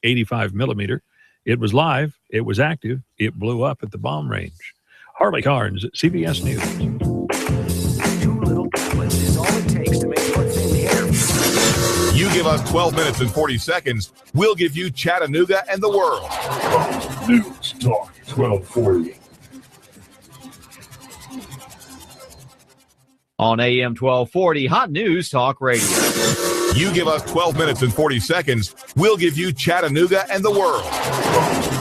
.85 millimeter. It was live. It was active. It blew up at the bomb range. Harley Carnes, CBS News. 2 little gatlets is all it takes to make your thin hair. You give us 12 minutes and 40 seconds, we'll give you Chattanooga and the world. News Talk 1240. On AM 1240, Hot News Talk Radio. You give us 12 minutes and 40 seconds, we'll give you Chattanooga and the world.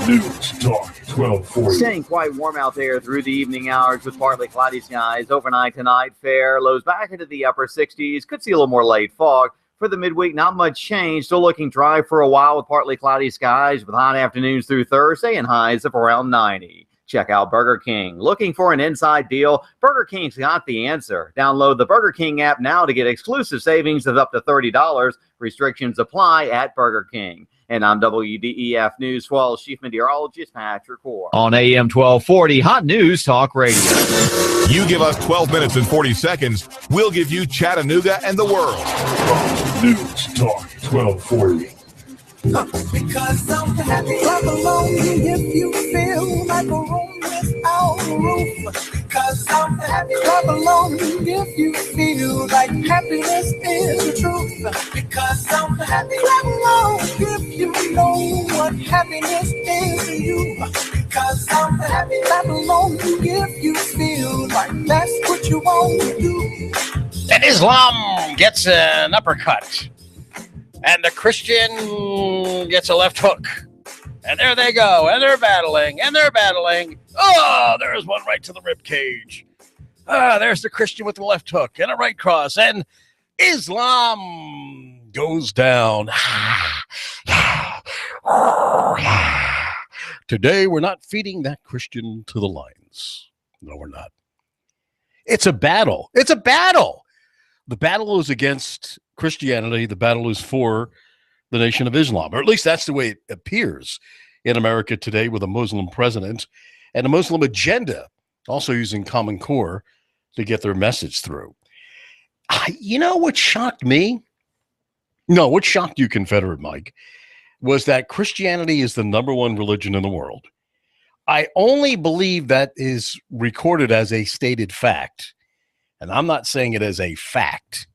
News Talk 1240. Staying quite warm out there through the evening hours with partly cloudy skies. Overnight tonight, fair. Lows back into the upper 60s. Could see a little more late fog. For the midweek, not much change. Still looking dry for a while with partly cloudy skies with hot afternoons through Thursday and highs of around 90. Check out Burger King. Looking for an inside deal? Burger King's got the answer. Download the Burger King app now to get exclusive savings of up to $30. Restrictions apply at Burger King. And I'm WDEF News 12 Chief Meteorologist Patrick Orr. On AM 1240, Hot News Talk Radio. You give us 12 minutes and 40 seconds, we'll give you Chattanooga and the world. News Talk 1240. Because I'm happy. Clap along if you feel like a room without a roof. Because I'm happy. Clap along if you feel like happiness is the truth. Because I'm happy. Clap along if you know what happiness is to you. Because I'm happy. Clap along if you feel like that's what you want to do. And Islam gets an uppercut. And the Christian gets a left hook. And there they go. And they're battling. And they're battling. Oh, there's one right to the rib cage. There's the Christian with the left hook and a right cross. And Islam goes down. Today, we're not feeding that Christian to the lions. No, we're not. It's a battle. It's a battle. The battle is against Christianity. The battle is for the Nation of Islam, or at least that's the way it appears in America today with a Muslim president and a Muslim agenda, also using Common Core to get their message through. You know what shocked me? No, what shocked you, Confederate Mike, was that Christianity is the number one religion in the world. I only believe that is recorded as a stated fact. And I'm not saying it as a fact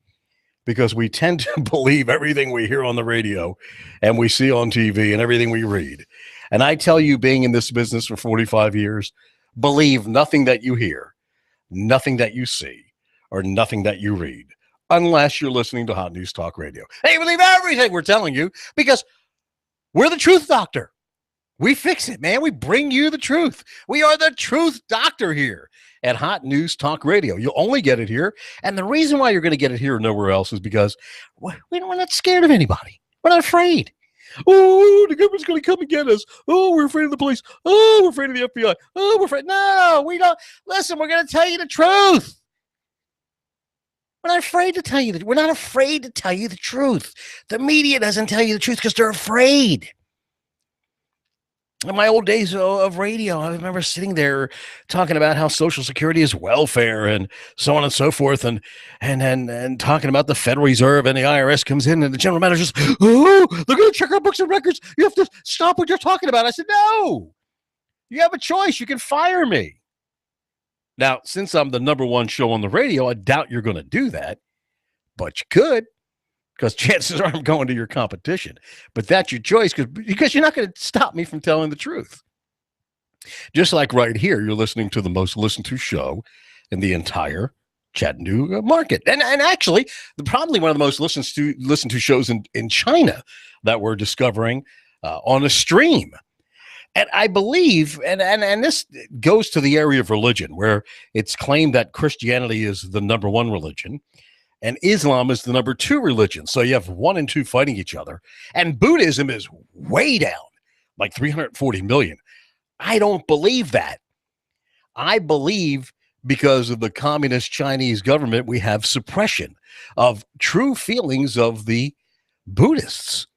because we tend to believe everything we hear on the radio and we see on TV and everything we read. And I tell you, being in this business for 45 years, believe nothing that you hear, nothing that you see, or nothing that you read, unless you're listening to Hot News Talk Radio. Hey, believe everything we're telling you because we're the truth doctor. We fix it, man. We bring you the truth. We are the truth doctor here at Hot News Talk Radio. You'll only get it here. And the reason why you're going to get it here and nowhere else is because we're not scared of anybody. We're not afraid. Oh, the government's going to come and get us. Oh, we're afraid of the police. Oh, we're afraid of the FBI. Oh, we're afraid. No, we don't. Listen, we're going to tell you the truth. We're not afraid to tell you that. We're not afraid to tell you the truth. The media doesn't tell you the truth because they're afraid. In my old days of radio, I remember sitting there talking about how Social Security is welfare and so on and so forth, and talking about the Federal Reserve and the IRS comes in and the general manager's, oh, they're going to check our books and records. You have to stop what you're talking about. I said, no, you have a choice. You can fire me. Now, since I'm the number one show on the radio, I doubt you're going to do that, but you could. Because chances are I'm going to your competition. But that's your choice because you're not going to stop me from telling the truth. Just like right here, you're listening to the most listened to show in the entire Chattanooga market. And actually, probably one of the most listened to shows in China that we're discovering on a stream. And I believe, and this goes to the area of religion, where it's claimed that Christianity is the number one religion, and Islam is the number two religion. So you have 1 and 2 fighting each other. And Buddhism is way down, like 340 million. I don't believe that. I believe because of the communist Chinese government, we have suppression of true feelings of the Buddhists.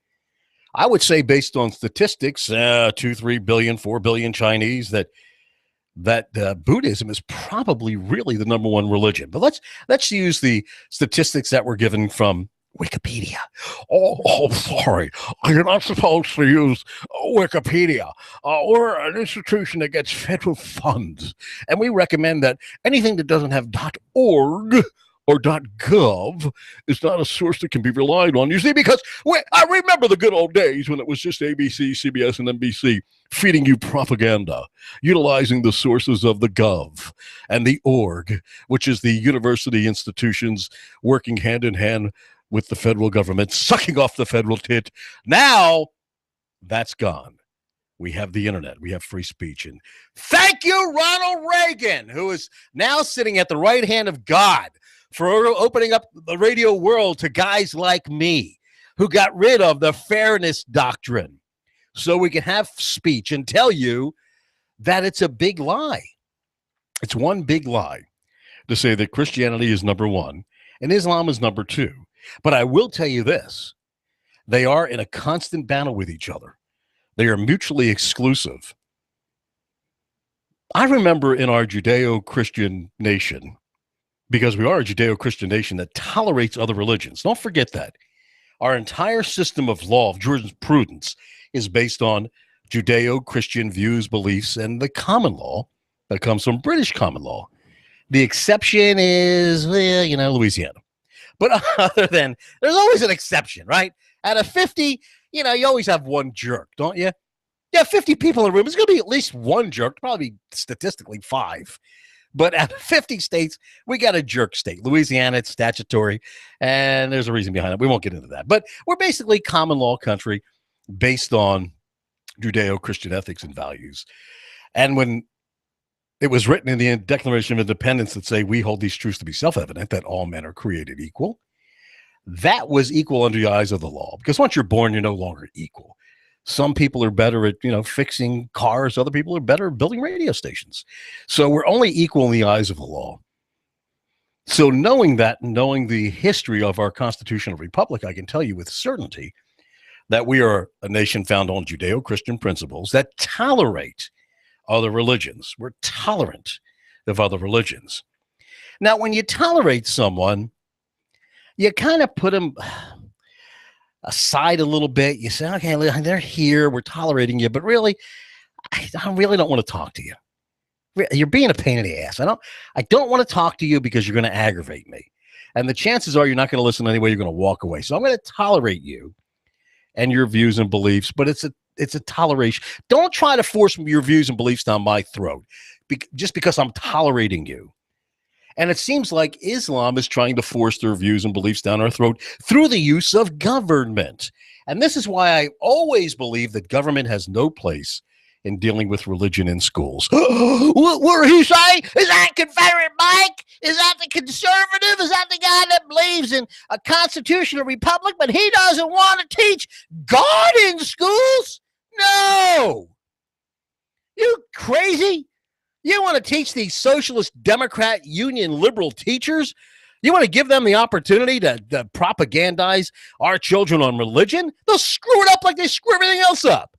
I would say, based on statistics, 2, 3 billion, 4 billion Chinese, that Buddhism is probably really the number one religion. But let's use the statistics that were given from Wikipedia. Oh, sorry. You're not supposed to use Wikipedia. We're an institution that gets federal funds, and we recommend that anything that doesn't have .org or .gov is not a source that can be relied on. You see, because I remember the good old days when it was just ABC, CBS, and NBC feeding you propaganda, utilizing the sources of the gov and the org, which is the university institutions working hand in hand with the federal government, sucking off the federal tit. Now, that's gone. We have the internet. We have free speech. And thank you, Ronald Reagan, who is now sitting at the right hand of God for opening up the radio world to guys like me who got rid of the fairness doctrine so we can have speech and tell you that it's a big lie. It's one big lie to say that Christianity is number one and Islam is number two. But I will tell you this. They are in a constant battle with each other. They are mutually exclusive. I remember in our Judeo-Christian nation, because we are a Judeo-Christian nation that tolerates other religions. Don't forget that. Our entire system of law, of jurisprudence, is based on Judeo-Christian views, beliefs, and the common law that comes from British common law. The exception is, Louisiana. But other than, there's always an exception, right? Out of 50, you always have one jerk, don't you? Yeah, 50 people in a room, there's going to be at least one jerk, probably statistically 5. But out of 50 states, we got a jerk state. Louisiana, it's statutory, and there's a reason behind it. We won't get into that. But we're basically common law country based on Judeo-Christian ethics and values. And when it was written in the Declaration of Independence that say we hold these truths to be self-evident, that all men are created equal, that was equal under the eyes of the law. Because once you're born, you're no longer equal. Some people are better at, fixing cars. Other people are better at building radio stations. So we're only equal in the eyes of the law. So knowing that, knowing the history of our constitutional republic, I can tell you with certainty that we are a nation founded on Judeo-Christian principles that tolerate other religions. We're tolerant of other religions. Now, when you tolerate someone, you kind of put them aside a little bit. You say, okay, they're here. We're tolerating you. But really, I really don't want to talk to you. You're being a pain in the ass. I don't want to talk to you because you're going to aggravate me. And the chances are you're not going to listen anyway. You're going to walk away. So I'm going to tolerate you and your views and beliefs, but it's a toleration. Don't try to force your views and beliefs down my throat just because I'm tolerating you. And it seems like Islam is trying to force their views and beliefs down our throat through the use of government. And this is why I always believe that government has no place in dealing with religion in schools. What did he say? Is that Confederate Mike? Is that the conservative? Is that the guy that believes in a constitutional republic, but he doesn't want to teach God in schools? No. You crazy? You want to teach these socialist, Democrat, union, liberal teachers? You want to give them the opportunity to propagandize our children on religion? They'll screw it up like they screw everything else up.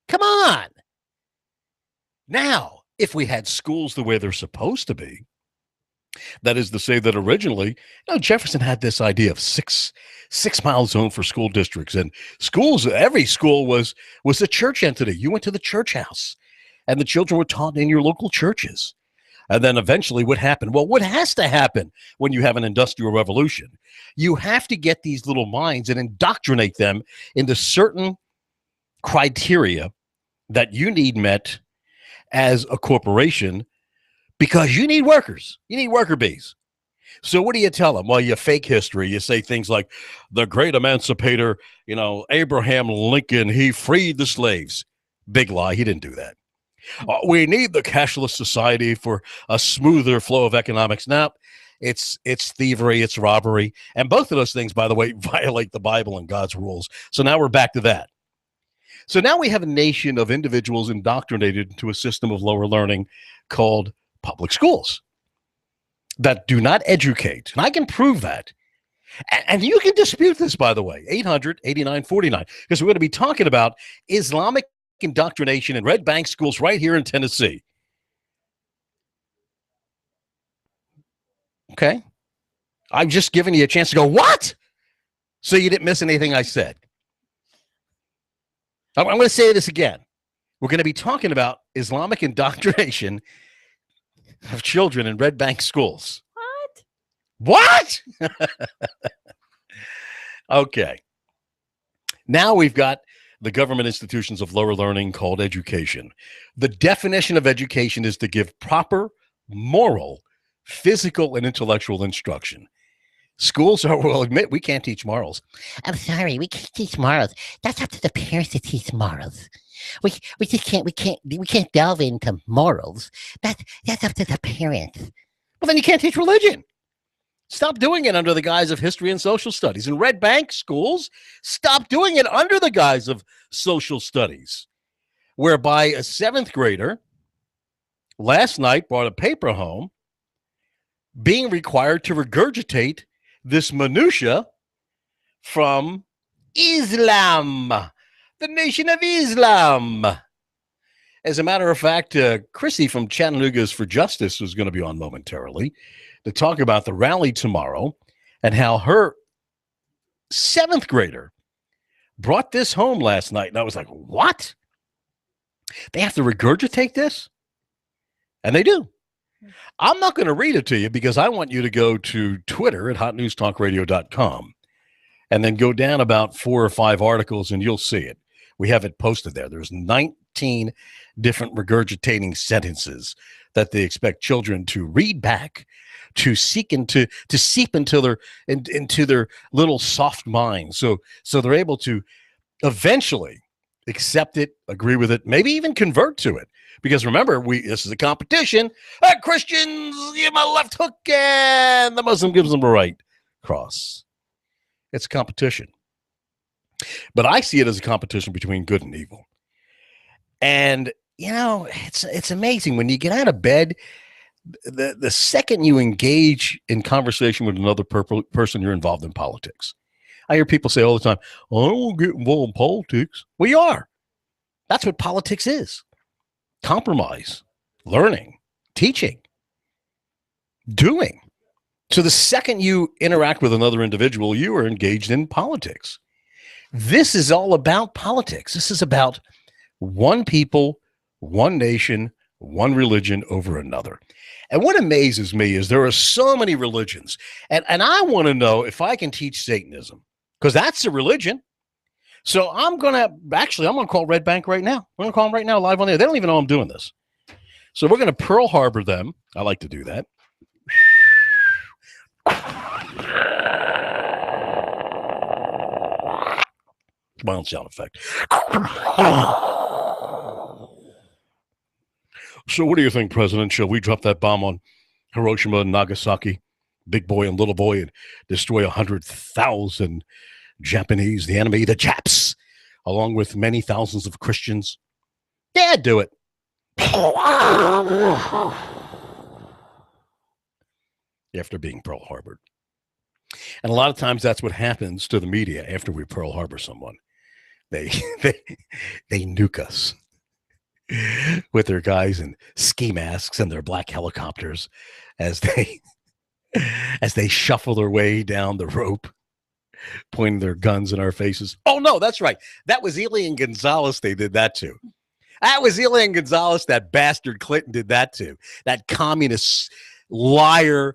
Come on. Now, if we had schools the way they're supposed to be, that is to say that originally, Jefferson had this idea of six mile zone for school districts, and schools, every school was a church entity. You went to the church house, and the children were taught in your local churches. And then eventually what happened? Well, what has to happen when you have an industrial revolution? You have to get these little minds and indoctrinate them into certain criteria that you need met as a corporation because you need workers. You need worker bees. So what do you tell them? Well, you fake history. You say things like the great emancipator, Abraham Lincoln, he freed the slaves. Big lie. He didn't do that. We need the cashless society for a smoother flow of economics. Now, it's thievery, it's robbery. And both of those things, by the way, violate the Bible and God's rules. So now we're back to that. So now we have a nation of individuals indoctrinated into a system of lower learning called public schools that do not educate. And I can prove that. And you can dispute this, by the way, 800-8949, because we're going to be talking about Islamic indoctrination in Red Bank schools right here in Tennessee. Okay. I've just given you a chance to go, what? so you didn't miss anything I said. I'm going to say this again. We're going to be talking about Islamic indoctrination of children in Red Bank schools. What? Okay. Now we've got the government institutions of lower learning called education. The definition of education is to give proper moral, physical, and intellectual instruction. Schools will admit we can't teach morals. I'm sorry, we can't teach morals. That's up to the parents to teach morals. We just can't delve into morals. That's up to the parents. Well, then you can't teach religion. Stop doing it under the guise of history and social studies. In Red Bank schools, stop doing it under the guise of social studies, whereby a 7th grader last night brought a paper home being required to regurgitate this minutia from Islam, the Nation of Islam. As a matter of fact, Chrissy from Chattanooga's for Justice was going to be on momentarily to talk about the rally tomorrow and how her 7th grader brought this home last night. And I was like, what? They have to regurgitate this? And they do. I'm not going to read it to you because I want you to go to Twitter at hotnewstalkradio.com and then go down about 4 or 5 articles and you'll see it. We have it posted there. There's 19 different regurgitating sentences that they expect children to read back, to seep into their little soft minds. So they're able to eventually accept it, agree with it, maybe even convert to it. Because remember, this is a competition. Christians give them a left hook and the Muslim gives them a right cross. It's a competition. But I see it as a competition between good and evil. And, you know, it's amazing. When you get out of bed, the second you engage in conversation with another person, you're involved in politics. I hear people say all the time, I don't want to get involved in politics. Well, you are. That's what politics is. Compromise, learning, teaching, doing. So the second you interact with another individual, you are engaged in politics. This is all about politics. This is about one people, one nation, one religion over another. And what amazes me is there are so many religions. And I want to know if I can teach Satanism, because that's a religion. So I'm going to call Red Bank right now. I'm going to call them right now live on the air. They don't even know I'm doing this. So we're going to Pearl Harbor them. I like to do that. Wild sound effect. So what do you think, President? Shall we drop that bomb on Hiroshima and Nagasaki, big boy and little boy, and destroy 100,000 Japanese, the enemy, the Japs, along with many thousands of Christians? Yeah, do it. After being Pearl Harbored. And a lot of times that's what happens to the media after we Pearl Harbor someone. They nuke us with their guys in ski masks and their black helicopters as they shuffle their way down the rope, pointing their guns in our faces. Oh, no, that's right. That was Elian Gonzalez they did that to. That was Elian Gonzalez, that bastard Clinton did that to. That communist liar.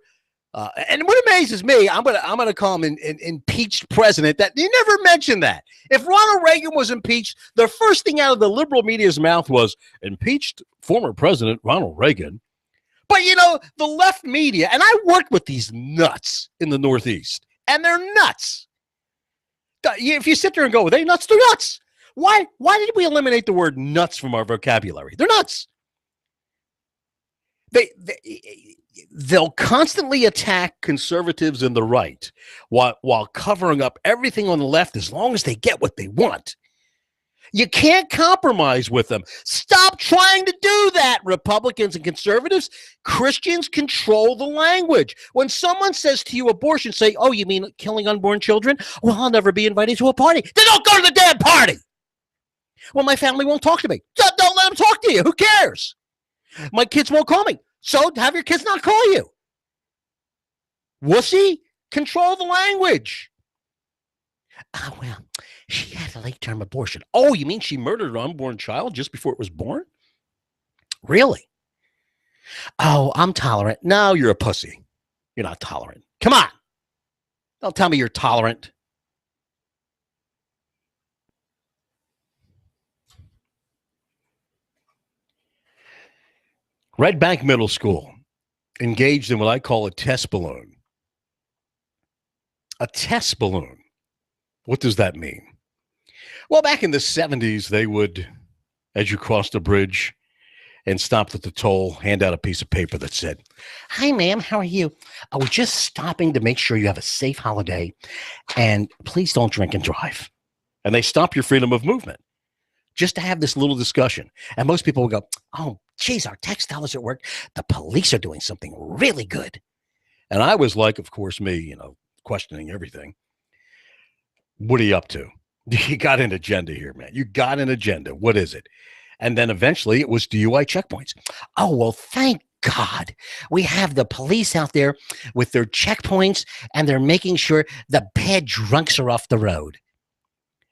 And what amazes me, I'm gonna call him an impeached president. That you never mentioned that. If Ronald Reagan was impeached, the first thing out of the liberal media's mouth was impeached former president Ronald Reagan. But you know, the left media, and I worked with these nuts in the Northeast, and they're nuts. If you sit there and go, "Are they nuts?" They're nuts. Why did we eliminate the word nuts from our vocabulary? They're nuts. They'll constantly attack conservatives and the right while covering up everything on the left as long as they get what they want. You can't compromise with them. Stop trying to do that, Republicans and conservatives. Christians control the language. When someone says to you abortion, say, "Oh, you mean killing unborn children? Well, I'll never be invited to a party." Then don't go to the damn party. Well, my family won't talk to me. Don't let them talk to you. Who cares? My kids won't call me. So have your kids not call you. Wussy, control the language. Oh, well, she had a late-term abortion. Oh, you mean she murdered an unborn child just before it was born? Really? Oh, I'm tolerant. No, you're a pussy. You're not tolerant. Come on. Don't tell me you're tolerant. Red Bank Middle School engaged in what I call a test balloon. A test balloon. What does that mean? Well, back in the 70s, they would, as you crossed the bridge and stopped at the toll, hand out a piece of paper that said, "Hi, ma'am, how are you? I was just stopping to make sure you have a safe holiday, and please don't drink and drive." And they stop your freedom of movement just to have this little discussion. And most people would go, "Oh, geez, our textile is at work. The police are doing something really good." And I was like, of course, me, questioning everything. What are you up to? You got an agenda here, man. You got an agenda. What is it? And then eventually it was DUI checkpoints. Oh, well, thank God we have the police out there with their checkpoints, and they're making sure the bad drunks are off the road.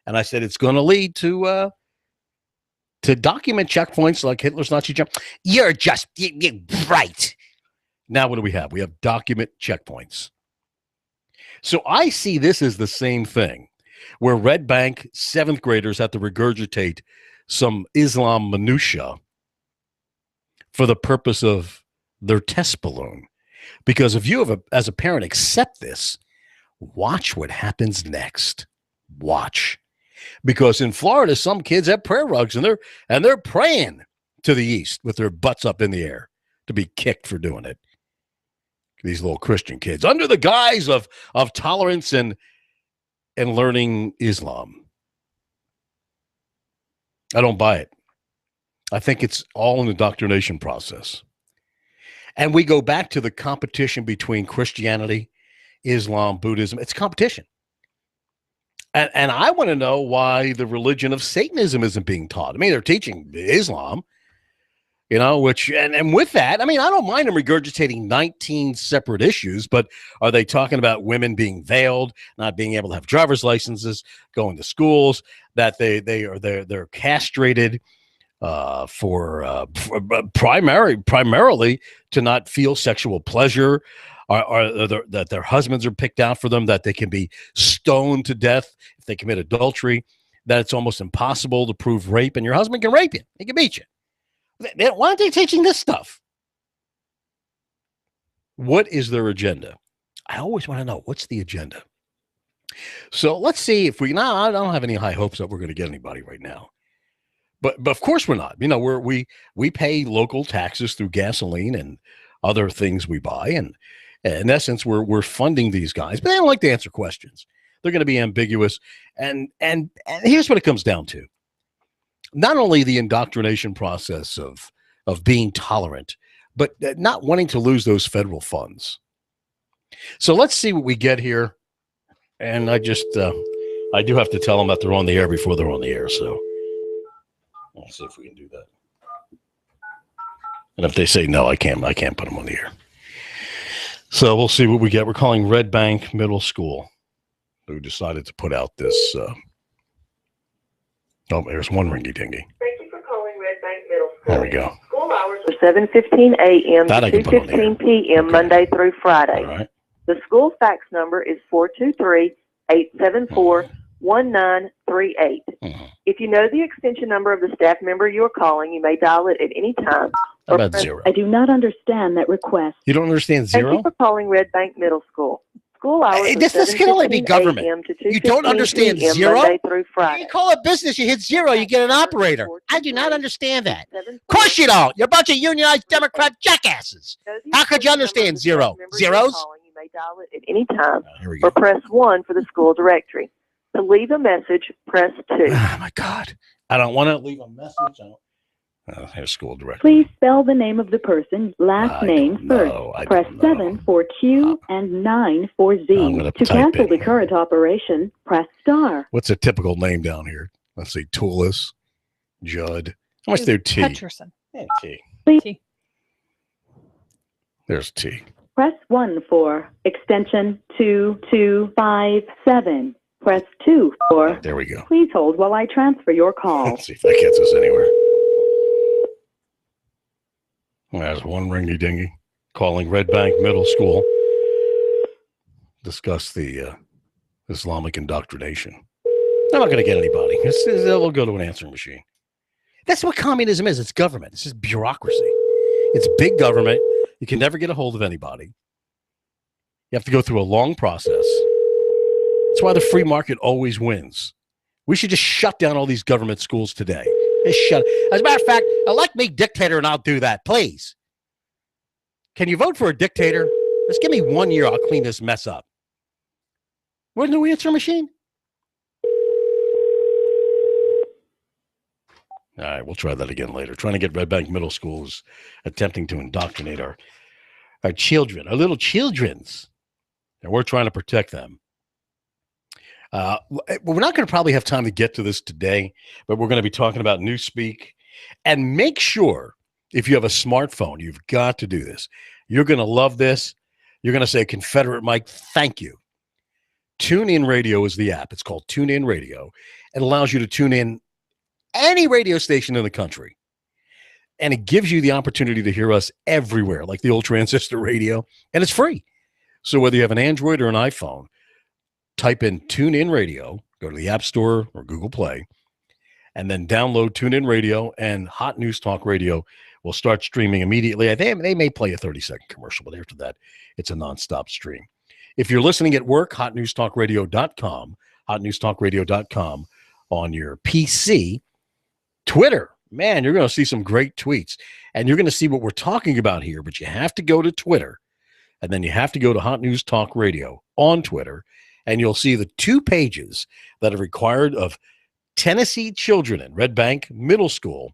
And I said, it's going to lead to document checkpoints like Hitler's Nazi jump. You're just you're right. Now what do we have? We have document checkpoints. So I see this as the same thing, where Red Bank 7th graders have to regurgitate some Islam minutia for the purpose of their test balloon. Because if you as a parent accept this, watch what happens next. Watch. Because in Florida, some kids have prayer rugs and they're praying to the east with their butts up in the air to be kicked for doing it. These little Christian kids, under the guise of tolerance and learning Islam. I don't buy it. I think it's all an indoctrination process. And we go back to the competition between Christianity, Islam, Buddhism. It's competition. And I want to know why the religion of Satanism isn't being taught. I mean, they're teaching Islam, which, and with that, I mean, I don't mind them regurgitating 19 separate issues, but are they talking about women being veiled, not being able to have driver's licenses, going to schools, that they're castrated for primarily to not feel sexual pleasure, or that their husbands are picked out for them, that they can be stoned to death if they commit adultery, that it's almost impossible to prove rape, and your husband can rape you. He can beat you. Why aren't they teaching this stuff? What is their agenda? I always want to know, what's the agenda? So let's see if we, I don't have any high hopes that we're going to get anybody right now. But of course we're not. We pay local taxes through gasoline and other things we buy. And in essence, we're funding these guys, but they don't like to answer questions. They're going to be ambiguous. And here's what it comes down to. Not only the indoctrination process of being tolerant, but not wanting to lose those federal funds. So let's see what we get here. And I do have to tell them that they're on the air before they're on the air. So let's see if we can do that. And if they say no, I can't put them on the air. So we'll see what we get. We're calling Red Bank Middle School, who decided to put out this. There's one ringy dingy. Thank you for calling Red Bank Middle School. There we go. School hours are 7:15 a.m. to 2:15 p.m. Okay. Monday through Friday. All right. The school fax number is 423-874-1938. If you know the extension number of the staff member you are calling, you may dial it at any time. How about zero? I do not understand that request. You don't understand zero? Thank you for calling Red Bank Middle School. School hours This can only be government. You don't understand zero? Monday through Friday. You call a business, you hit zero, you get an operator. I do not understand that. Of course you don't. You're a bunch of unionized Democrat jackasses. How could you understand zero? Zeros? You may dial it at any time Here we go. or press 1 for the school directory. To leave a message, press 2. Oh, my God. I don't want to leave a message. Here's school director. Please spell the name of the person, last name first. Press 7 for Q and 9 for Z. To cancel the current operation, press star. What's a typical name down here? Let's see. Tulis, Judd. How much there T? Hutcherson. Yeah, T. T. There's T. Press 1 for extension 2257. Press 2 for... There we go. Please hold while I transfer your call. Let's see if that gets us anywhere. Well, there's one ringy-dingy calling Red Bank Middle School. Discuss the Islamic indoctrination. They're not going to get anybody. They'll go to an answering machine. That's what communism is. It's government. It's just bureaucracy. It's big government. You can never get a hold of anybody. You have to go through a long process. That's why the free market always wins. We should just shut down all these government schools today. Just shut. As a matter of fact, elect me dictator and I'll do that, please. Can you vote for a dictator? Just give me 1 year. I'll clean this mess up. Where's the answer machine? All right, we'll try that again later. Trying to get Red Bank Middle Schools attempting to indoctrinate our children, our little children's. And we're trying to protect them. We're not going to probably have time to get to this today, but we're going to be talking about Newspeak. And make sure, if you have a smartphone, you've got to do this. You're going to love this. You're going to say, Confederate Mike, thank you. TuneIn Radio is the app. It's called TuneIn Radio. It allows you to tune in any radio station in the country. And it gives you the opportunity to hear us everywhere, like the old transistor radio. And it's free. So whether you have an Android or an iPhone, type in TuneIn Radio, go to the App Store or Google Play, and then download TuneIn Radio, and Hot News Talk Radio will start streaming immediately. They may play a 30-second commercial, but after that, it's a nonstop stream. If you're listening at work, hotnewstalkradio.com, hotnewstalkradio.com on your PC. Twitter, man, you're going to see some great tweets, and you're going to see what we're talking about here, but you have to go to Twitter, and then you have to go to Hot News Talk Radio on Twitter, and you'll see the 2 pages that are required of Tennessee children in Red Bank Middle School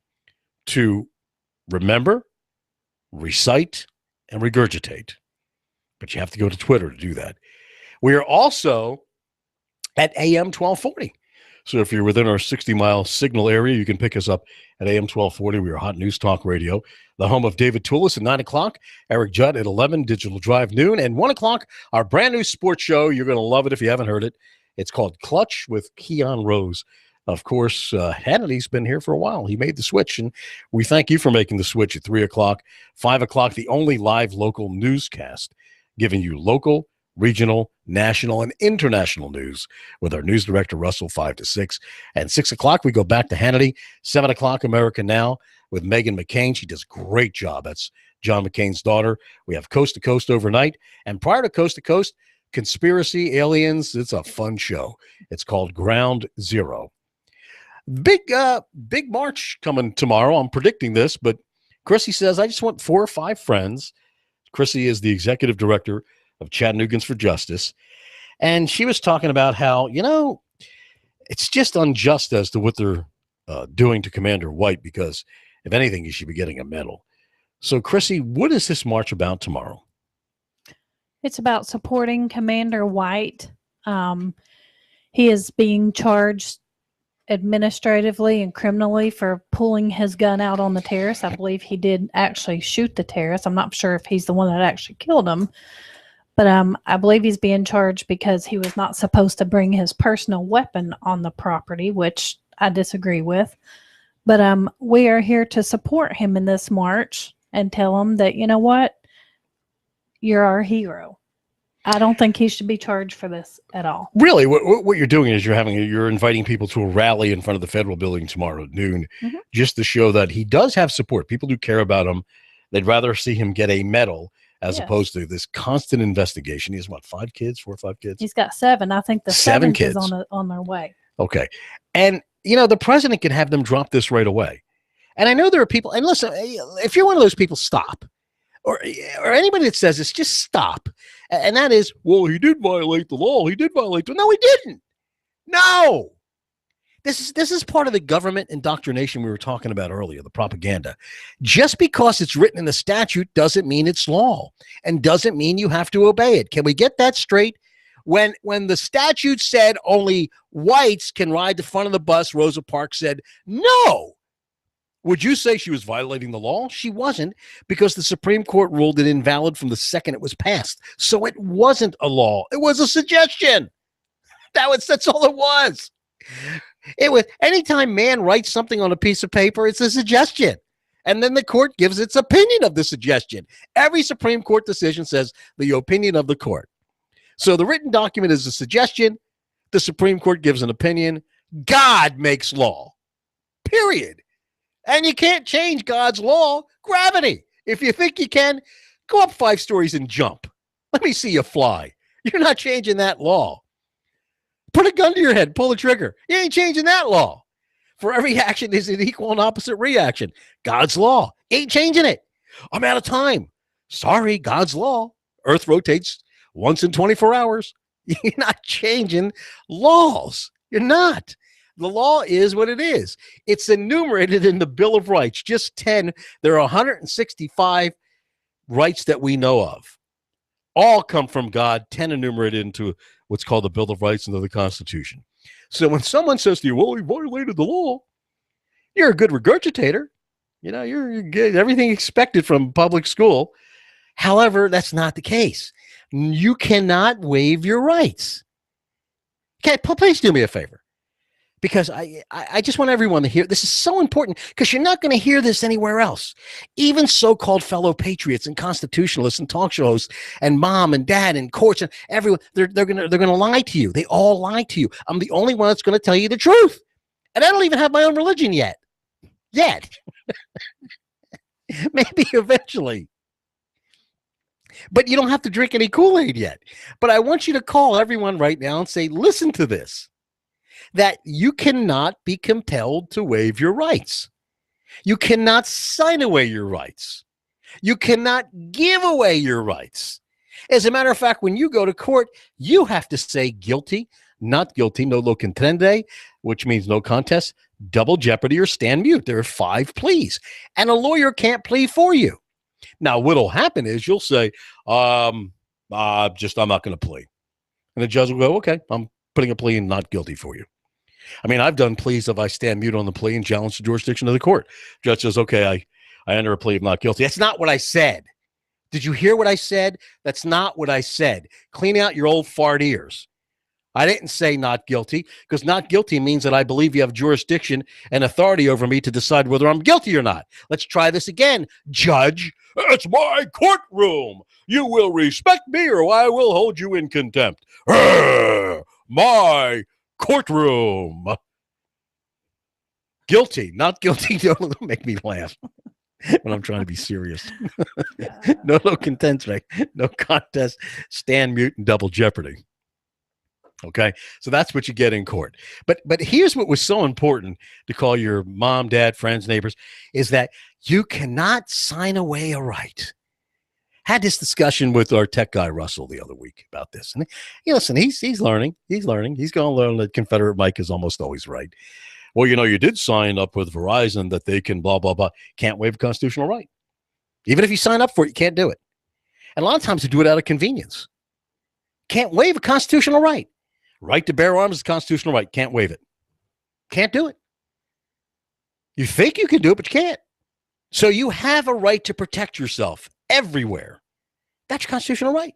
to remember, recite, and regurgitate. But you have to go to Twitter to do that. We are also at AM 1240. So if you're within our 60-mile signal area, you can pick us up at AM 1240. We are Hot News Talk Radio, the home of David Tulis at 9 o'clock, Eric Judd at 11, Digital Drive noon, and 1 o'clock, our brand new sports show. You're going to love it if you haven't heard it. It's called Clutch with Keon Rose. Of course, Hannity's been here for a while. He made the switch, and we thank you for making the switch at 3 o'clock, 5 o'clock, the only live local newscast, giving you local, regional, national, and international news with our news director, Russell, 5 to 6. And 6 o'clock, we go back to Hannity. 7 o'clock, America Now with Meghan McCain. She does a great job. That's John McCain's daughter. We have Coast to Coast overnight. And prior to Coast, Conspiracy, Aliens. It's a fun show. It's called Ground Zero. Big March coming tomorrow. I'm predicting this, but Chrissy says, I just want 4 or 5 friends. Chrissy is the executive director of Chattanoogans for Justice. And she was talking about how, it's just unjust as to what they're doing to Commander White, because if anything, he should be getting a medal. So, Chrissy, what is this march about tomorrow? It's about supporting Commander White. He is being charged administratively and criminally for pulling his gun out on the terrace. I believe he did actually shoot the terrace. I'm not sure if he's the one that actually killed him. But I believe he's being charged because he was not supposed to bring his personal weapon on the property, which I disagree with. But we are here to support him in this march and tell him that, you know what? You're our hero. I don't think he should be charged for this at all. Really, what you're doing is you're inviting people to a rally in front of the federal building tomorrow at noon, just to show that he does have support. People do care about him. They'd rather see him get a medal as opposed to this constant investigation. He has, 5 kids, 4 or 5 kids? He's got 7. I think the 7 7th kids is on their way. Okay. And, the president can have them drop this right away. And I know there are people, and listen, if you're one of those people, stop. Or anybody that says this, just stop. And that is, well, he did violate the law. He did violate the law. No, he didn't. No. This is part of the government indoctrination we were talking about earlier, the propaganda. Just because it's written in the statute doesn't mean it's law, and doesn't mean you have to obey it. Can we get that straight? When the statute said only whites can ride the front of the bus, Rosa Parks said no. Would you say she was violating the law? She wasn't, because the Supreme Court ruled it invalid from the second it was passed. So it wasn't a law. It was a suggestion. That's all it was. It was anytime man writes something on a piece of paper, it's a suggestion. And then the court gives its opinion of the suggestion. Every Supreme Court decision says the opinion of the court. So the written document is a suggestion. The Supreme Court gives an opinion. God makes law, period. And you can't change God's law. Gravity. If you think you can, go up 5 stories and jump. Let me see you fly. You're not changing that law. Put a gun to your head, pull the trigger. You ain't changing that law. For every action is an equal and opposite reaction. God's law. Ain't changing it. I'm out of time. Sorry, God's law. Earth rotates once in 24 hours. You're not changing laws. You're not. The law is what it is. It's enumerated in the Bill of Rights. Just 10. There are 165 rights that we know of. All come from God, 10 enumerated into what's called the Bill of Rights under the Constitution. So when someone says to you, well, he violated the law, you're a good regurgitator. You know, you're good, everything expected from public school. However, that's not the case. You cannot waive your rights. Okay, please do me a favor. Because I just want everyone to hear. This is so important because you're not going to hear this anywhere else. Even so-called fellow patriots and constitutionalists and talk show hosts and mom and dad and courts and everyone, they're going to lie to you. They all lie to you. I'm the only one that's going to tell you the truth. And I don't even have my own religion yet. Maybe eventually. But you don't have to drink any Kool-Aid yet. But I want you to call everyone right now and say, listen to this. That you cannot be compelled to waive your rights. You cannot sign away your rights. You cannot give away your rights. As a matter of fact, when you go to court, you have to say guilty, not guilty, no lo contende, which means no contest, double jeopardy, or stand mute. There are 5 pleas, and a lawyer can't plead for you. Now, what'll happen is you'll say, I'm not going to plea. And the judge will go, okay, I'm putting a plea in not guilty for you. I mean, I've done pleas if I stand mute on the plea and challenge the jurisdiction of the court. Judge says, okay, I enter a plea of not guilty. That's not what I said. Did you hear what I said? That's not what I said. Clean out your old fart ears. I didn't say not guilty, because not guilty means that I believe you have jurisdiction and authority over me to decide whether I'm guilty or not. Let's try this again. Judge, it's my courtroom. You will respect me or I will hold you in contempt. My courtroom. Guilty, not guilty. Don't make me laugh when I'm trying to be serious. No contest, no contest, stand mute, and double jeopardy. Okay, so that's what you get in court. But here's what was so important to call your mom, dad, friends, neighbors, is that you cannot sign away a right. Had this discussion with our tech guy, Russell, the other week about this. And listen, he's learning. He's learning. He's going to learn that Confederate Mike is almost always right. Well, you did sign up with Verizon that they can blah, blah, blah. Can't waive a constitutional right. Even if you sign up for it, you can't do it. And a lot of times you do it out of convenience. Can't waive a constitutional right. Right to bear arms is a constitutional right. Can't waive it. Can't do it. You think you can do it, but you can't. So you have a right to protect yourself everywhere. That's your constitutional right.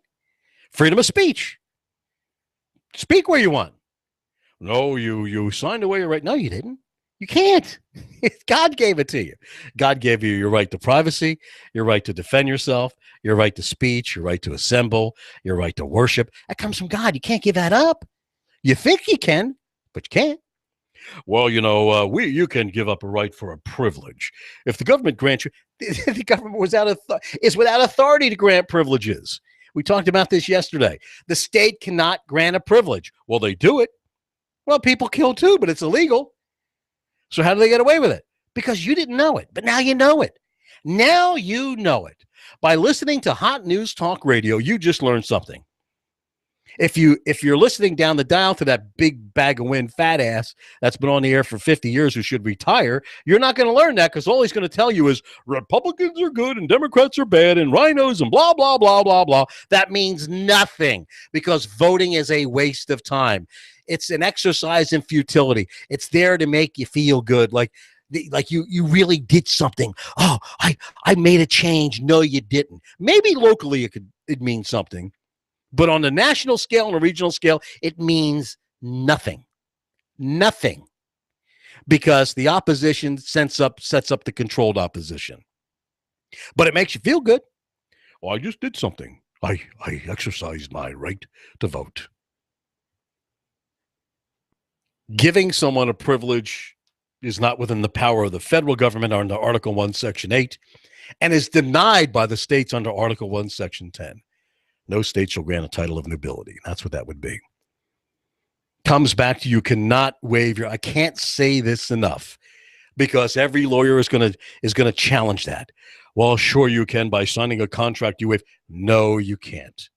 Freedom of speech. Speak where you want. No, you signed away your right. No, you didn't. You can't. God gave it to you. God gave you your right to privacy, your right to defend yourself, your right to speech, your right to assemble, your right to worship. That comes from God. You can't give that up. You think you can, but you can't. Well, you can give up a right for a privilege. If the government grants you, the government is without authority to grant privileges. We talked about this yesterday. The state cannot grant a privilege. Well, they do it. Well, people kill too, but it's illegal. So how do they get away with it? Because you didn't know it, but now you know it. Now you know it. By listening to Hot News Talk Radio, you just learned something. If you're listening down the dial to that big bag of wind fat ass that's been on the air for 50 years who should retire, you're not going to learn that, because all he's going to tell you is Republicans are good and Democrats are bad and rhinos and blah, blah, blah, blah, blah. That means nothing, because voting is a waste of time. It's an exercise in futility. It's there to make you feel good, like you really did something. Oh, I made a change. No, you didn't. Maybe locally it means something. But on the national scale and the regional scale, it means Nothing. Because the opposition sets up the controlled opposition. But it makes you feel good. Well, I just did something. I exercised my right to vote. Giving someone a privilege is not within the power of the federal government under Article 1, Section 8, and is denied by the states under Article 1, Section 10. No state shall grant a title of nobility. That's what that would be. Comes back to you cannot waive your. I can't say this enough because every lawyer is going to challenge that. Well, sure you can by signing a contract you waive. No, you can't.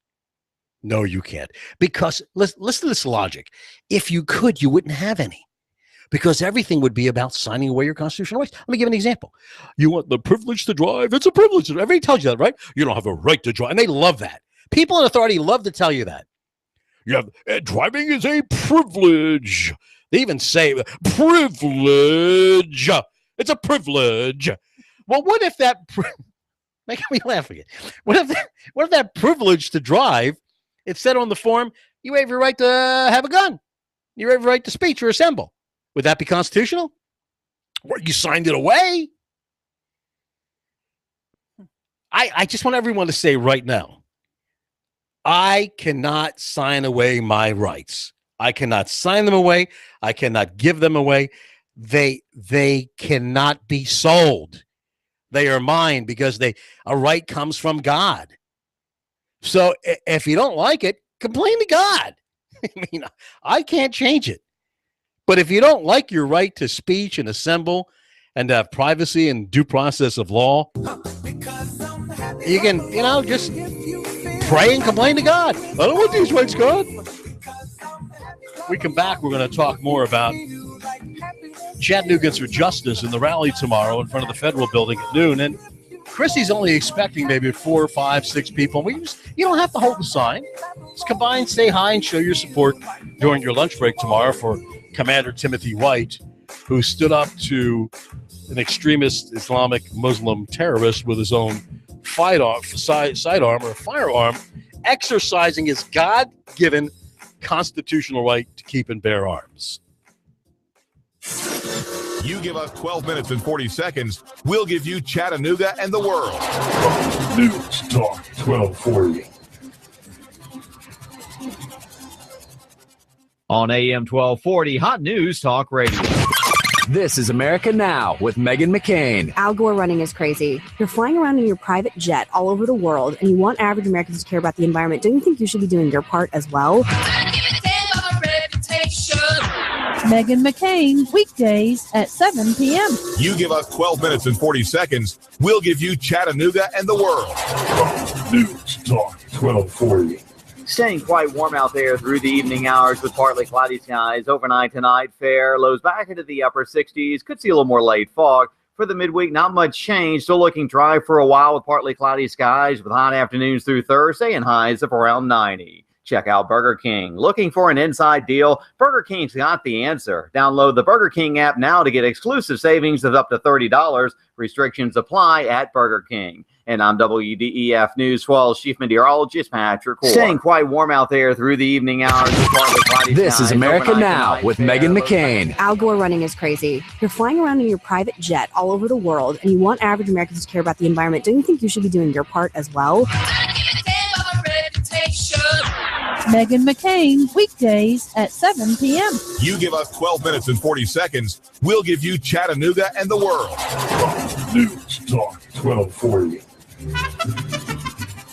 No, you can't. Because listen to this logic. If you could, you wouldn't have any. Because everything would be about signing away your constitutional rights. Let me give an example. You want the privilege to drive? It's a privilege. Everybody tells you that, right? You don't have a right to drive. And they love that. People in authority love to tell you that. Driving is a privilege. They even say privilege. It's a privilege. Well, what if that making me laugh again? What if that privilege to drive, it said on the form, you have your right to have a gun. You have your right to speech or assemble. Would that be constitutional? Or you signed it away? I just want everyone to say right now, I cannot sign away my rights. I cannot sign them away. I cannot give them away. They cannot be sold. They are mine because a right comes from God. So if you don't like it, complain to God. I mean, I can't change it. But if you don't like your right to speech and assemble and to have privacy and due process of law, you can, just pray and complain to God. I don't want these rights, God. We come back, we're going to talk more about Chattanooga's for Justice in the rally tomorrow in front of the federal building at noon. And Chrissy's only expecting maybe 4, 5, 6 people. You don't have to hold the sign. Just come by and say hi and show your support during your lunch break tomorrow for Commander Timothy White, who stood up to an extremist Islamic Muslim terrorist with his own sidearm or a firearm, exercising his God-given constitutional right to keep and bear arms. You give us 12 minutes and 40 seconds, we'll give you Chattanooga and the world. News Talk 1240. On AM 1240, Hot News Talk Radio. This is America Now with Meghan McCain. Al Gore running is crazy. You're flying around in your private jet all over the world, and you want average Americans to care about the environment. Don't you think you should be doing your part as well? Meghan McCain, weekdays at 7 p.m. You give us 12 minutes and 40 seconds, we'll give you Chattanooga and the world. News Talk 1240. Staying quite warm out there through the evening hours with partly cloudy skies. Overnight tonight, fair. Lows back into the upper 60s. Could see a little more late fog. For the midweek, not much change. Still looking dry for a while with partly cloudy skies with hot afternoons through Thursday and highs of around 90. Check out Burger King. Looking for an inside deal? Burger King's got the answer. Download the Burger King app now to get exclusive savings of up to $30. Restrictions apply at Burger King. And I'm WDEF News 12's chief meteorologist, Patrick Core. Staying quite warm out there through the evening hours. This is America Now with Meghan McCain. Al Gore running is crazy. You're flying around in your private jet all over the world, and you want average Americans to care about the environment. Don't you think you should be doing your part as well? Meghan McCain, weekdays at 7 p.m. You give us 12 minutes and 40 seconds, we'll give you Chattanooga and the world. News Talk 1240.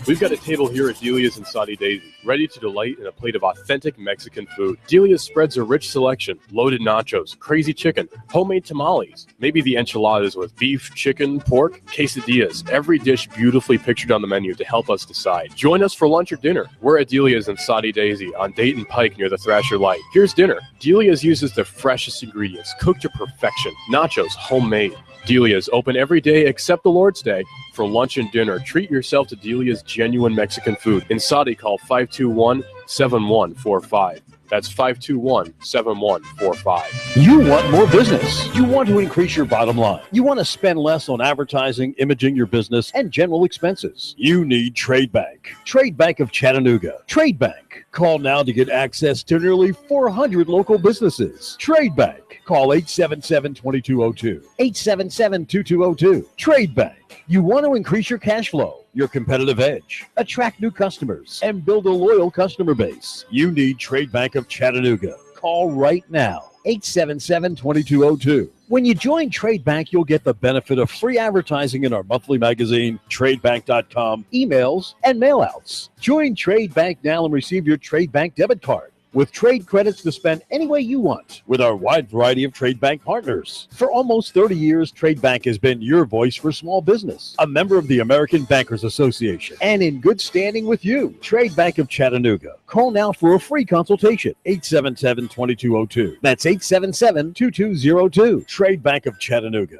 We've got a table here at Delia's in Saudi Daisy, ready to delight in a plate of authentic Mexican food. Delia's spreads a rich selection, loaded nachos, crazy chicken, homemade tamales, maybe the enchiladas with beef, chicken, pork, quesadillas. Every dish beautifully pictured on the menu to help us decide. Join us for lunch or dinner. We're at Delia's in Saudi Daisy on Dayton Pike near the Thrasher Light. Here's dinner. Delia's uses the freshest ingredients, cooked to perfection. Nachos, homemade. Delia's open every day except the Lord's Day. For lunch and dinner, treat yourself to Delia's genuine Mexican food. In Saudi, call 521-7145. That's 521-7145. You want more business. You want to increase your bottom line. You want to spend less on advertising, imaging your business, and general expenses. You need Trade Bank. Trade Bank of Chattanooga. Trade Bank. Call now to get access to nearly 400 local businesses. Trade Bank. Call 877-2202. 877-2202. Trade Bank. You want to increase your cash flow, your competitive edge, attract new customers, and build a loyal customer base. You need Trade Bank of Chattanooga. Call right now, 877-2202. When you join Trade Bank, you'll get the benefit of free advertising in our monthly magazine, tradebank.com, emails, and mailouts. Join Trade Bank now and receive your Trade Bank debit card with trade credits to spend any way you want with our wide variety of Trade Bank partners. For almost 30 years, Trade Bank has been your voice for small business, a member of the American Bankers Association, and in good standing with you. Trade Bank of Chattanooga. Call now for a free consultation, 877-2202. That's 877-2202. Trade Bank of Chattanooga.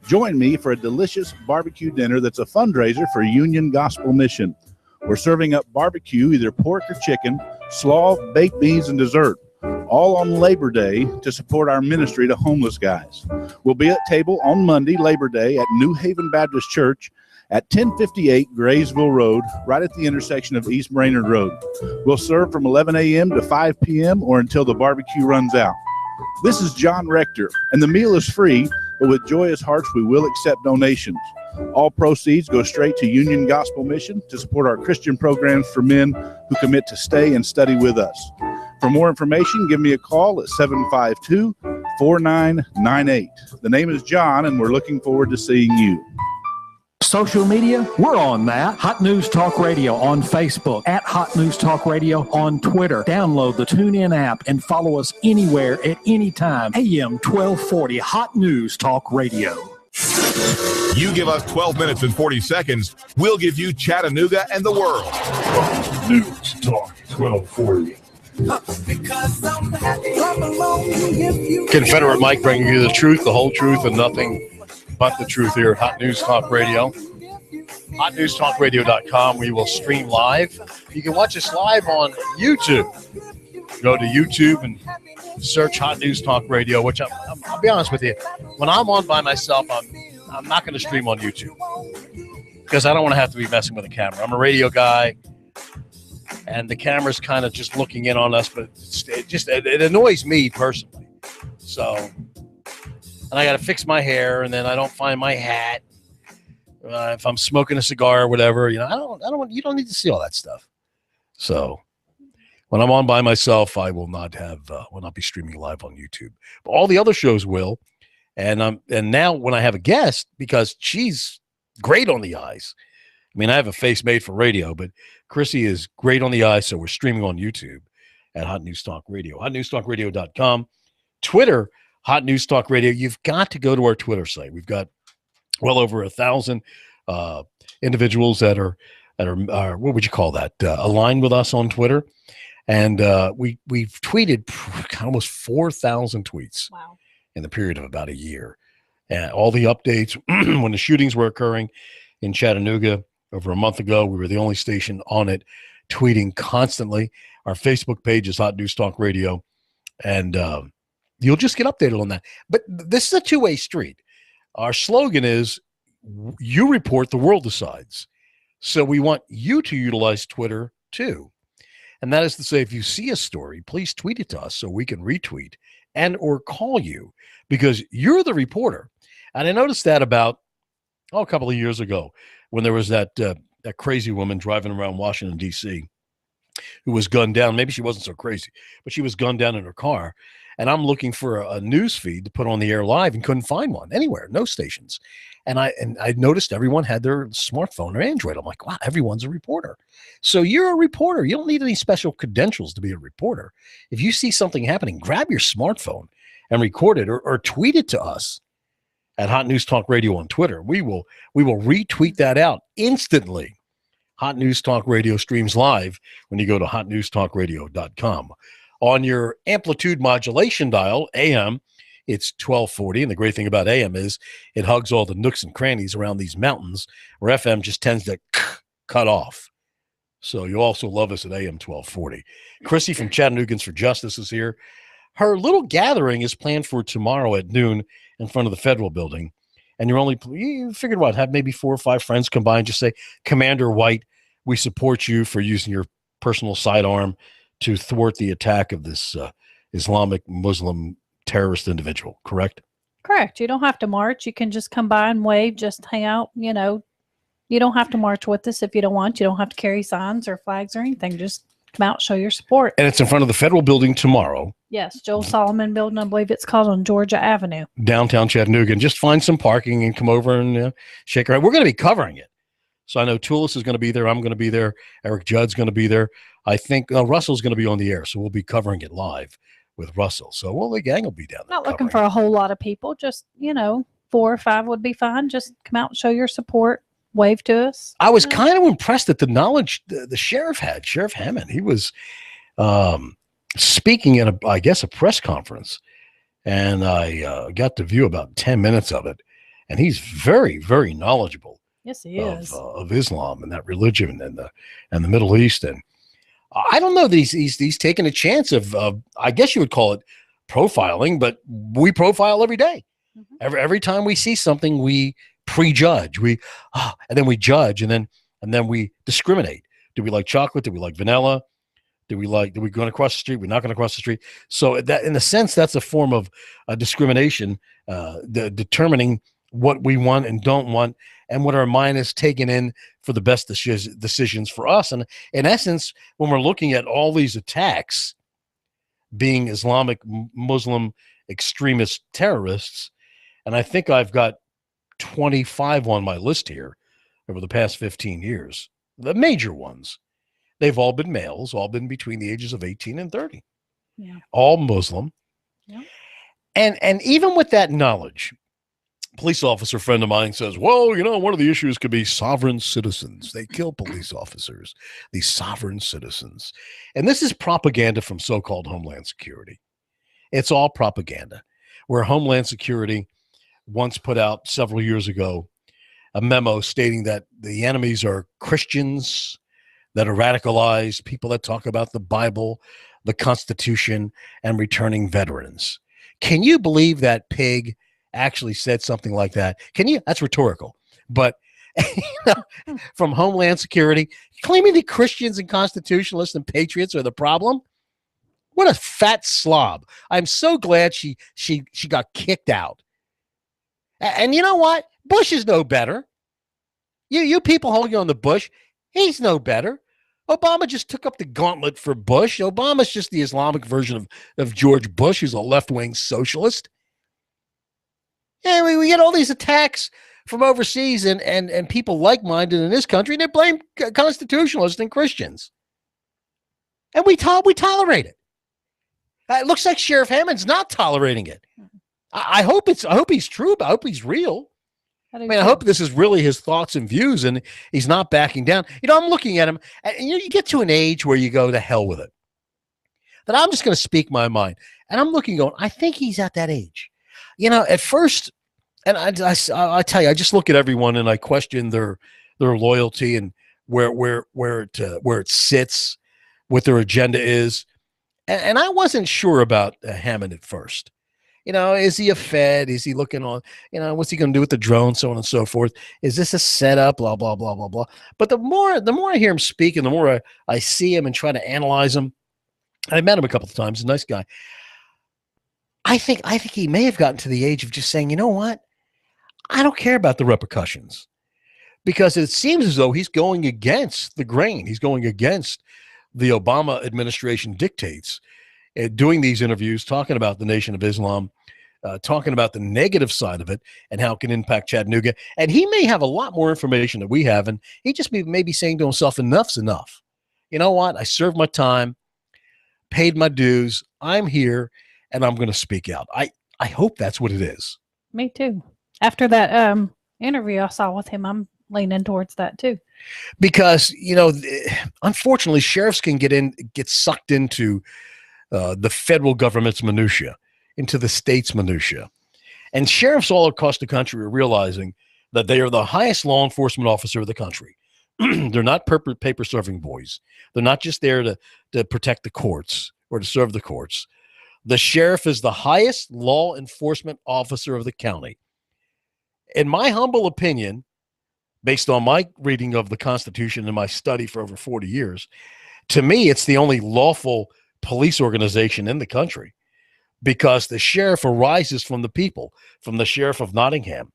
Join me for a delicious barbecue dinner that's a fundraiser for Union Gospel Mission. We're serving up barbecue, either pork or chicken, slaw, baked beans, and dessert, all on Labor Day to support our ministry to homeless guys. We'll be at table on Monday, Labor Day, at New Haven Baptist Church at 1058 Graysville Road, right at the intersection of East Brainerd Road. We'll serve from 11 a.m. to 5 p.m. or until the barbecue runs out. This is John Rector, and the meal is free, but with joyous hearts, we will accept donations. All proceeds go straight to Union Gospel Mission to support our Christian programs for men who commit to stay and study with us. For more information, give me a call at 752-4998. The name is John, and we're looking forward to seeing you. Social media, we're on that. Hot News Talk Radio on Facebook, at Hot News Talk Radio on Twitter. Download the TuneIn app and follow us anywhere at any time. AM 1240, Hot News Talk Radio. You give us 12 minutes and 40 seconds, we'll give you Chattanooga and the world. News Talk 1240. Confederate Mike bringing you the truth, the whole truth, and nothing but the truth here at Hot News Talk Radio. HotNewsTalkRadio.com. We will stream live. You can watch us live on YouTube. Go to YouTube and search Hot News Talk Radio, which I'll be honest with you, when I'm on by myself, I'm not going to stream on YouTube because I don't want to have to be messing with the camera. I'm a radio guy, and the camera's kind of just looking in on us, but it annoys me personally. So, and I got to fix my hair, and then I don't find my hat. If I'm smoking a cigar or whatever, you don't need to see all that stuff. So, when I'm on by myself, I will not be streaming live on YouTube. But all the other shows will. And now when I have a guest, because she's great on the eyes. I mean, I have a face made for radio, but Chrissy is great on the eyes, so we're streaming on YouTube at Hot News Talk Radio. HotNewsTalkRadio.com. Twitter, Hot News Talk Radio. You've got to go to our Twitter site. We've got well over 1,000 individuals that are what would you call that? Aligned with us on Twitter. And we've tweeted almost 4,000 tweets in the period of about a year. And all the updates when the shootings were occurring in Chattanooga over a month ago, we were the only station on it, tweeting constantly. Our Facebook page is Hot News Talk Radio, and you'll just get updated on that. But this is a two-way street. Our slogan is, you report, the world decides. So we want you to utilize Twitter too. And that is to say, if you see a story, please tweet it to us so we can retweet and or call you because you're the reporter. And I noticed that about a couple of years ago when there was that crazy woman driving around Washington, D.C. who was gunned down. Maybe she wasn't so crazy, but she was gunned down in her car. And I'm looking for a news feed to put on the air live and couldn't find one anywhere, no stations. And I noticed everyone had their smartphone or Android. I'm like, wow, everyone's a reporter. So you're a reporter. You don't need any special credentials to be a reporter. If you see something happening, grab your smartphone and record it or tweet it to us at Hot News Talk Radio on Twitter. We will retweet that out instantly. Hot News Talk Radio streams live when you go to hotnewstalkradio.com. On your amplitude modulation dial, AM, it's 1240. And the great thing about AM is it hugs all the nooks and crannies around these mountains where FM just tends to cut off. So you also love us at AM 1240. Chrissy from Chattanooga's for Justice is here. Her little gathering is planned for tomorrow at noon in front of the federal building. And you figured what, have maybe 4 or 5 friends combined, just say, Commander White, we support you for using your personal sidearm to thwart the attack of this Islamic Muslim terrorist individual, correct? Correct. You don't have to march. You can just come by and wave, just hang out. You don't have to march with us if you don't want. You don't have to carry signs or flags or anything. Just come out, show your support. And it's in front of the federal building tomorrow. Yes, Joel Solomon Building, I believe it's called, on Georgia Avenue. Downtown Chattanooga. And just find some parking and come over and shake her hand. We're going to be covering it. So I know Tulis is going to be there. I'm going to be there. Eric Judd's going to be there. I think Russell's going to be on the air. So we'll be covering it live with Russell. So the gang will be down there. Not looking for a whole lot of people. Just, 4 or 5 would be fine. Just come out and show your support. Wave to us. I was kind of impressed at the knowledge the sheriff had, Sheriff Hammond. He was speaking at a press conference, and I got to view about 10 minutes of it, and he's very, very knowledgeable. Yes, he is. Of Islam and that religion and the Middle East. And I don't know that he's taking a chance of I guess you would call it profiling, but we profile every day. Mm-hmm. Every time we see something, we prejudge, and then we judge, and then we discriminate. Do we like chocolate? Do we like vanilla? Do we going across the street? We're not going to cross the street. So that, in a sense, that's a form of discrimination, determining what we want and don't want, and what our mind is taken in for the best decisions for us. And in essence, when we're looking at all these attacks being Islamic Muslim extremist terrorists, and I think I've got 25 on my list here over the past 15 years, the major ones, they've all been males, all been between the ages of 18 and 30, all Muslim. Yeah. And even with that knowledge, police officer friend of mine says, well, one of the issues could be sovereign citizens. They kill police officers, these sovereign citizens. And this is propaganda from so-called Homeland Security. It's all propaganda, where Homeland Security once put out several years ago a memo stating that the enemies are Christians that are radicalized, people that talk about the Bible, the Constitution, and returning veterans. Can you believe that pig actually said something like that? Can you? That's rhetorical. But from Homeland Security, claiming the Christians and constitutionalists and patriots are the problem? What a fat slob. I'm so glad she got kicked out. And you know what? Bush is no better. You people holding on to Bush, he's no better. Obama just took up the gauntlet for Bush. Obama's just the Islamic version of George Bush, who's a left-wing socialist. Yeah, we get all these attacks from overseas and people like-minded in this country, and they blame constitutionalists and Christians. And we tolerate it. It looks like Sheriff Hammond's not tolerating it. I hope he's true, but I hope he's real. I hope this is really his thoughts and views, and he's not backing down. I'm looking at him, and you get to an age where you go, to hell with it. That I'm just going to speak my mind. And I'm looking, going, I think he's at that age. At first, and I tell you, I just look at everyone and I question their loyalty and where it sits, what their agenda is. And I wasn't sure about Hammond at first. Is he a Fed? Is he looking on, what's he going to do with the drone, so on and so forth? Is this a setup? Blah, blah, blah, blah, blah. But the more I hear him speak and the more I see him and try to analyze him, I met him a couple of times, a nice guy. I think he may have gotten to the age of just saying, you know what? I don't care about the repercussions, because it seems as though he's going against the grain. He's going against the Obama administration dictates, doing these interviews, talking about the Nation of Islam, talking about the negative side of it and how it can impact Chattanooga. And he may have a lot more information than we have, and he just may be saying to himself, enough's enough. You know what? I served my time, paid my dues. I'm here, and I'm going to speak out. I hope that's what it is. Me too. After that interview I saw with him, I'm leaning towards that too. Because, unfortunately, sheriffs can get sucked into the federal government's minutia, into the state's minutia. And sheriffs all across the country are realizing that they are the highest law enforcement officer of the country. They're not paper serving boys. They're not just there to protect the courts or to serve the courts. The sheriff is the highest law enforcement officer of the county. In my humble opinion, based on my reading of the Constitution and my study for over 40 years, to me, it's the only lawful police organization in the country, because the sheriff arises from the people, from the sheriff of Nottingham.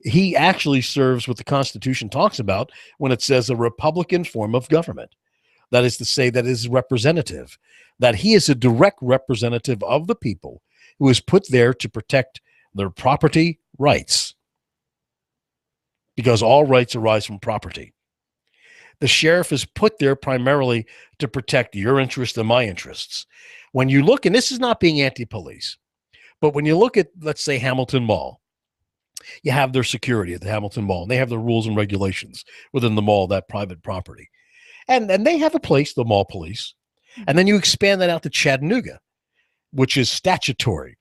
He actually serves what the Constitution talks about when it says a Republican form of government. That is to say, that is representative, that he is a direct representative of the people who is put there to protect their property rights, because all rights arise from property. The sheriff is put there primarily to protect your interests and my interests. When you look, and this is not being anti-police, but when you look at, let's say, Hamilton Mall, you have their security at the Hamilton Mall, and they have their rules and regulations within the mall, that private property. And they have a place, the mall police. And then you expand that out to Chattanooga, which is statutory,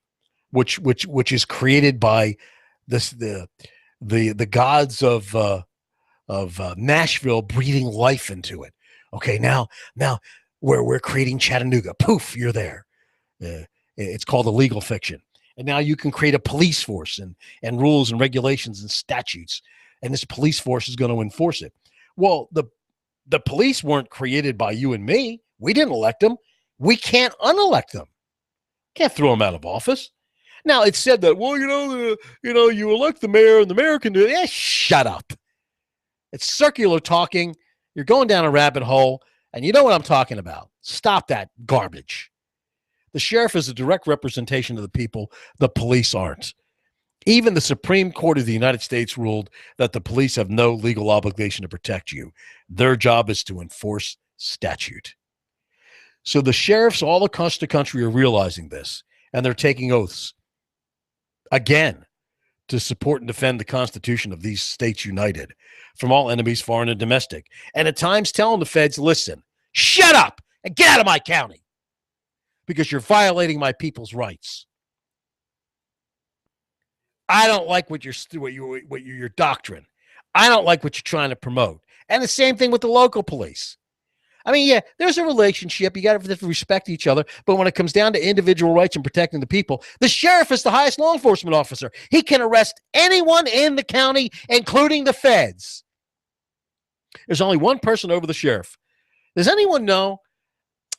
which is created by the gods of Nashville breathing life into it. Okay, now we're creating Chattanooga. Poof, you're there. It's called a legal fiction. And now you can create a police force and rules and regulations and statutes. And this police force is going to enforce it. Well, the police weren't created by you and me. We didn't elect them. We can't unelect them. Can't throw them out of office. Now, it's said that, well, you elect the mayor and the mayor can do it. Yeah, shut up. It's circular talking. You're going down a rabbit hole, and you know what I'm talking about. Stop that garbage. The sheriff is a direct representation of the people. The police aren't. Even the Supreme Court of the United States ruled that the police have no legal obligation to protect you. Their job is to enforce statute. So the sheriffs all across the country are realizing this, and they're taking oaths, again, to support and defend the Constitution of these states united from all enemies, foreign and domestic. And at times telling the feds, listen, shut up and get out of my county because you're violating my people's rights. I don't like your doctrine. I don't like what you're trying to promote. And the same thing with the local police. I mean, yeah, there's a relationship. You got to respect each other. But when it comes down to individual rights and protecting the people, the sheriff is the highest law enforcement officer. He can arrest anyone in the county, including the feds. There's only one person over the sheriff. Does anyone know?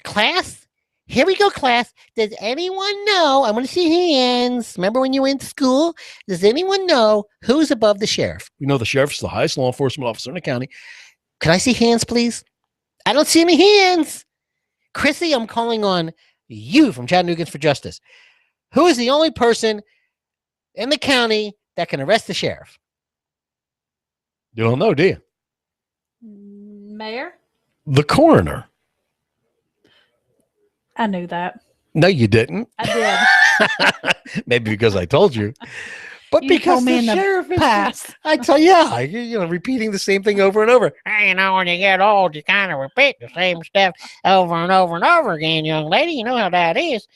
Class? Here we go, class. Does anyone know? I want to see hands. Remember when you went to school? Does anyone know who's above the sheriff? We know the sheriff's the highest law enforcement officer in the county. Can I see hands, please? I don't see any hands. Chrissy, I'm calling on you from Chattanooga for Justice. Who is the only person in the county that can arrest the sheriff? You don't know, do you? Mayor? The coroner. I knew that. No, you didn't. I did. Maybe because I told you. But you because told me the in sheriff the is past. I tell you, repeating the same thing over and over. Hey, when you get old, you kind of repeat the same stuff over and over and over again, young lady. You know how that is.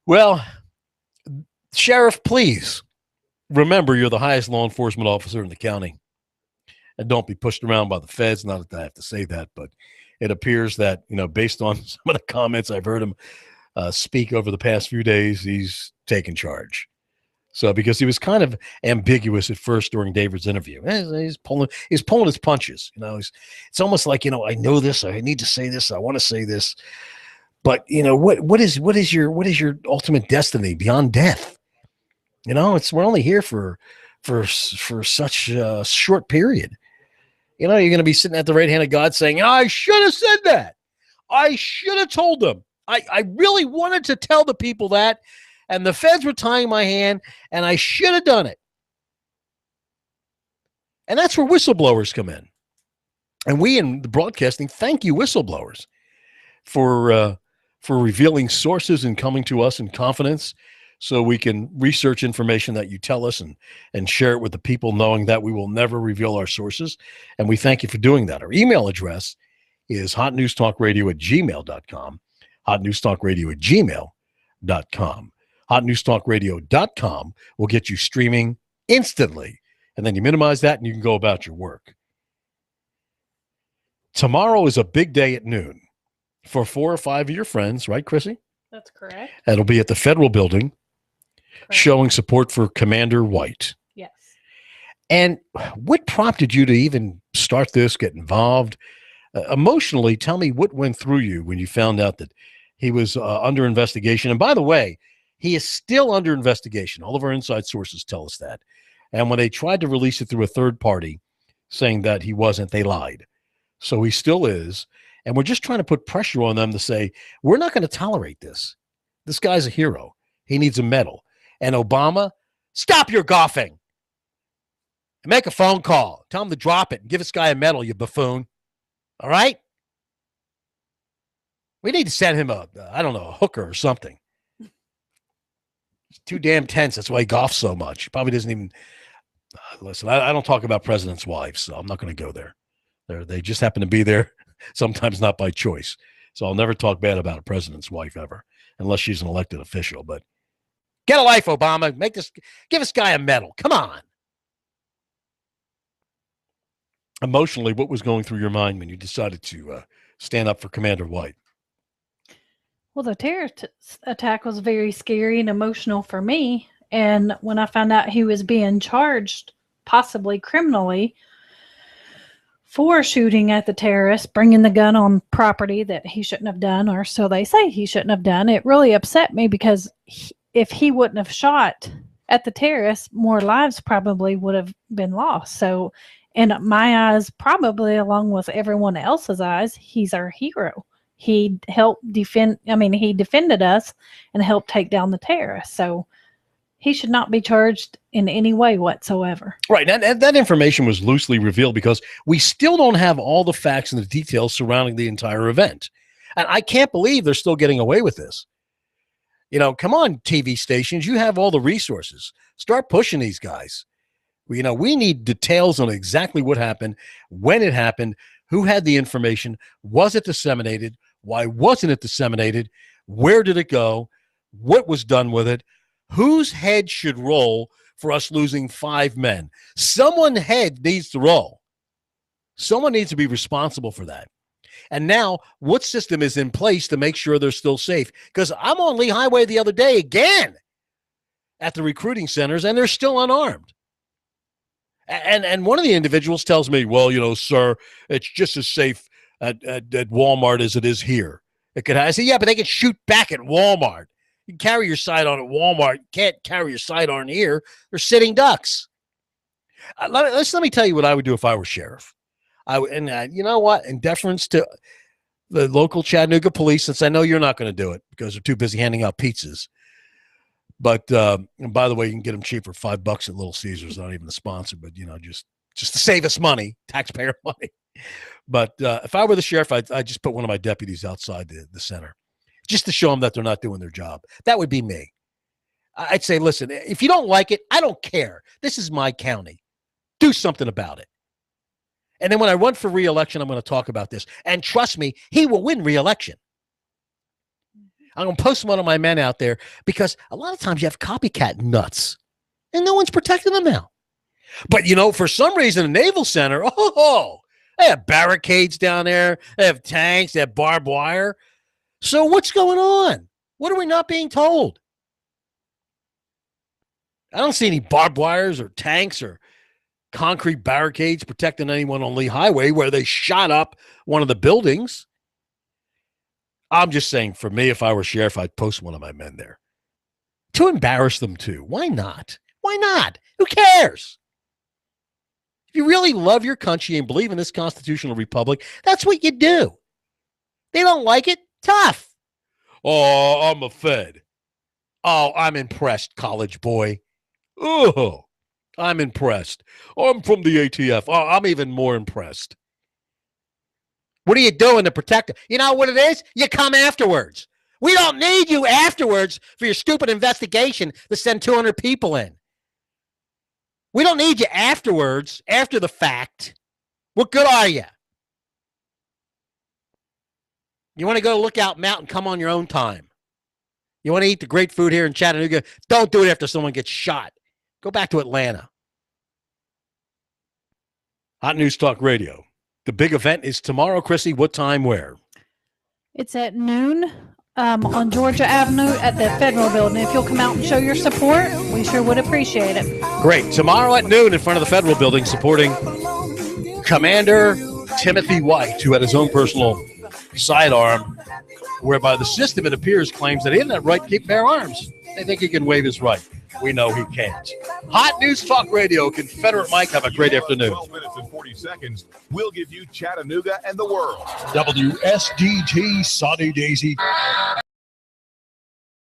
Well, Sheriff, please remember you're the highest law enforcement officer in the county. And don't be pushed around by the feds. Not that I have to say that, but it appears that, based on some of the comments I've heard him speak over the past few days, he's taken charge. So, because he was kind of ambiguous at first during David's interview, he's pulling his punches. It's almost like, I know this, I need to say this, I want to say this, but what is your ultimate destiny beyond death? We're only here for such a short period. You're going to be sitting at the right hand of God saying, I should have said that. I should have told them. I really wanted to tell the people that. And the feds were tying my hand, and I should have done it. And that's where whistleblowers come in. And we in the broadcasting thank you, whistleblowers, for revealing sources and coming to us in confidence so we can research information that you tell us and share it with the people, knowing that we will never reveal our sources. And we thank you for doing that. Our email address is hotnewstalkradio@gmail.com, hotnewstalkradio@gmail.com. HotNewsTalkRadio.com will get you streaming instantly. And then you minimize that and you can go about your work. Tomorrow is a big day at noon for 4 or 5 of your friends, right, Chrissy? That's correct. It'll be at the Federal Building, showing support for Commander White. Yes. And what prompted you to even start this, get involved? Emotionally, tell me what went through you when you found out that he was under investigation. And by the way, he is still under investigation. All of our inside sources tell us that. And when they tried to release it through a third party saying that he wasn't, they lied. So he still is. And we're just trying to put pressure on them to say, we're not going to tolerate this. This guy's a hero. He needs a medal. And Obama, stop your golfing. Make a phone call. Tell him to drop it and give this guy a medal, you buffoon. All right? We need to send him a hooker or something. It's too damn tense. That's why he golfs so much. He probably doesn't even listen. I don't talk about presidents' wives, so I'm not going to go there. They just happen to be there, sometimes not by choice. So I'll never talk bad about a president's wife ever, unless she's an elected official. But get a life, Obama. Give this guy a medal. Come on. Emotionally, what was going through your mind when you decided to stand up for Commander White? Well, the terrorist attack was very scary and emotional for me. And when I found out he was being charged, possibly criminally, for shooting at the terrorist, bringing the gun on property that he shouldn't have done, or so they say he shouldn't have done, it really upset me because if he wouldn't have shot at the terrorist, more lives probably would have been lost. So in my eyes, probably along with everyone else's eyes, he's our hero. He helped he defended us and helped take down the terrorists. So he should not be charged in any way whatsoever. Right. And that information was loosely revealed because we still don't have all the facts and the details surrounding the entire event. And I can't believe they're still getting away with this. You know, come on, TV stations. You have all the resources. Start pushing these guys. We need details on exactly what happened, when it happened, who had the information, was it disseminated, why wasn't it disseminated, where did it go, what was done with it, whose head should roll for us losing 5 men. Someone's head needs to roll. Someone needs to be responsible for that. And now, what system is in place to make sure they're still safe? Because I'm on Lee Highway the other day again at the recruiting centers, and they're still unarmed. And one of the individuals tells me, well, sir, it's just as safe at Walmart as it is here. I say, yeah, but they can shoot back at Walmart. You can carry your sidearm at Walmart. You can't carry your sidearm here. They're sitting ducks. Let me tell you what I would do if I were sheriff. You know what? In deference to the local Chattanooga police, since I know you're not going to do it because they're too busy handing out pizzas. But and by the way, you can get them cheap for $5 at Little Caesars. Not even a sponsor, but just to save us money, taxpayer money. But if I were the sheriff, I'd just put one of my deputies outside the center, just to show them that they're not doing their job. That would be me. I'd say, listen, if you don't like it, I don't care. This is my county. Do something about it. And then when I run for re-election, I'm going to talk about this. And trust me, he will win re-election. I'm going to post one of my men out there because a lot of times you have copycat nuts and no one's protecting them now. But, for some reason, the Naval Center, they have barricades down there. They have tanks. They have barbed wire. So what's going on? What are we not being told? I don't see any barbed wires or tanks or concrete barricades protecting anyone on Lee Highway where they shot up one of the buildings. I'm just saying, for me, if I were sheriff, I'd post one of my men there to embarrass them too. Why not? Why not? Who cares? If you really love your country and believe in this constitutional republic, that's what you do. They don't like it? Tough. Oh, I'm a Fed. Oh, I'm impressed, college boy. Oh, I'm impressed. I'm from the ATF. Oh, I'm even more impressed. What are you doing to protect it? You know what it is? You come afterwards. We don't need you afterwards for your stupid investigation to send 200 people in. We don't need you afterwards, after the fact. What good are you? You want to go to Lookout Mountain, come on your own time. You want to eat the great food here in Chattanooga? Don't do it after someone gets shot. Go back to Atlanta. Hot News Talk Radio, The big event is tomorrow, Chrissy. What time, where? It's at noon on Georgia Avenue at the Federal Building. If you'll come out and show your support, we sure would appreciate it. Great. Tomorrow at noon in front of the Federal Building, supporting Commander Timothy White, who had his own personal sidearm, whereby the system, it appears, claims that he has that right to keep bear arms. They think he can waive his right. We know he can't. Hot News Talk Radio, Confederate Mike. Have a great afternoon. 12 minutes and 40 seconds. We'll give you Chattanooga and the world. WSDT Sunny Daisy.